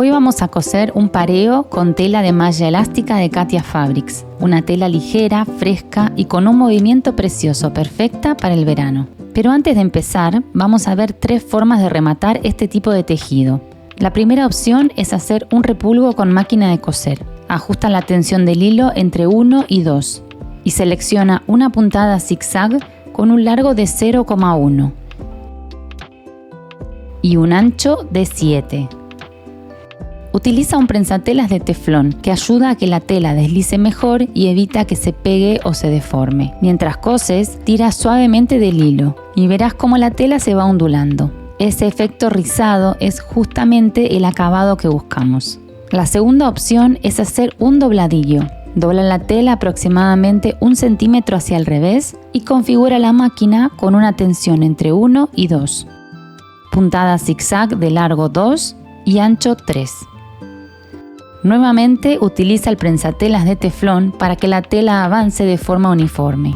Hoy vamos a coser un pareo con tela de malla elástica de Katia Fabrics, una tela ligera, fresca y con un movimiento precioso, perfecta para el verano. Pero antes de empezar, vamos a ver 3 formas de rematar este tipo de tejido. La primera opción es hacer un repulgo con máquina de coser. Ajusta la tensión del hilo entre 1 y 2 y selecciona una puntada zigzag con un largo de 0,1 y un ancho de 7. Utiliza un prensatelas de teflón que ayuda a que la tela deslice mejor y evita que se pegue o se deforme. Mientras coses, tira suavemente del hilo y verás cómo la tela se va ondulando. Ese efecto rizado es justamente el acabado que buscamos. La segunda opción es hacer un dobladillo. Dobla la tela aproximadamente 1 centímetro hacia el revés y configura la máquina con una tensión entre 1 y 2. Puntada zigzag de largo 2 y ancho 3. Nuevamente utiliza el prensatelas de teflón para que la tela avance de forma uniforme.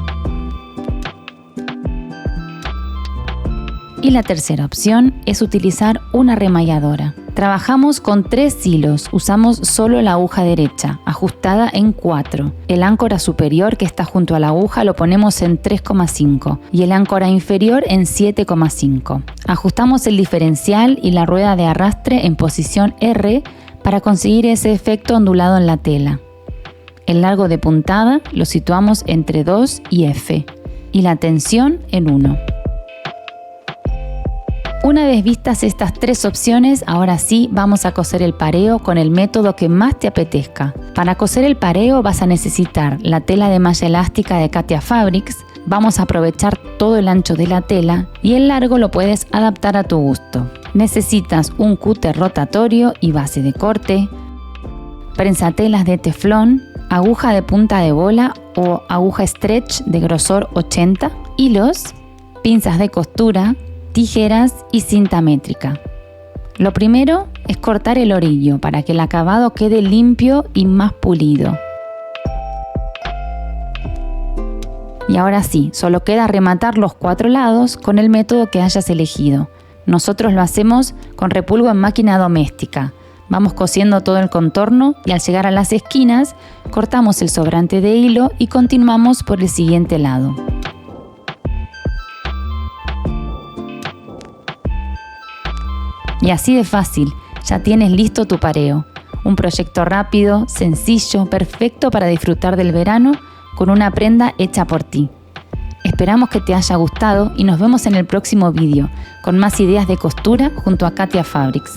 Y la tercera opción es utilizar una remalladora. Trabajamos con 3 hilos, usamos solo la aguja derecha, ajustada en 4. El áncora superior que está junto a la aguja lo ponemos en 3,5 y el áncora inferior en 7,5. Ajustamos el diferencial y la rueda de arrastre en posición R para conseguir ese efecto ondulado en la tela. El largo de puntada lo situamos entre 2 y F y la tensión en 1. Una vez vistas estas 3 opciones, ahora sí vamos a coser el pareo con el método que más te apetezca. Para coser el pareo vas a necesitar la tela de malla elástica de Katia Fabrics. Vamos a aprovechar todo el ancho de la tela y el largo lo puedes adaptar a tu gusto. Necesitas un cúter rotatorio y base de corte, prensatelas de teflón, aguja de punta de bola o aguja stretch de grosor 80, hilos, pinzas de costura, tijeras y cinta métrica. Lo primero es cortar el orillo para que el acabado quede limpio y más pulido. Y ahora sí, solo queda rematar los 4 lados con el método que hayas elegido. Nosotros lo hacemos con repulgo en máquina doméstica. Vamos cosiendo todo el contorno y al llegar a las esquinas, cortamos el sobrante de hilo y continuamos por el siguiente lado. Y así de fácil, ya tienes listo tu pareo. Un proyecto rápido, sencillo, perfecto para disfrutar del verano con una prenda hecha por ti. Esperamos que te haya gustado y nos vemos en el próximo vídeo con más ideas de costura junto a Katia Fabrics.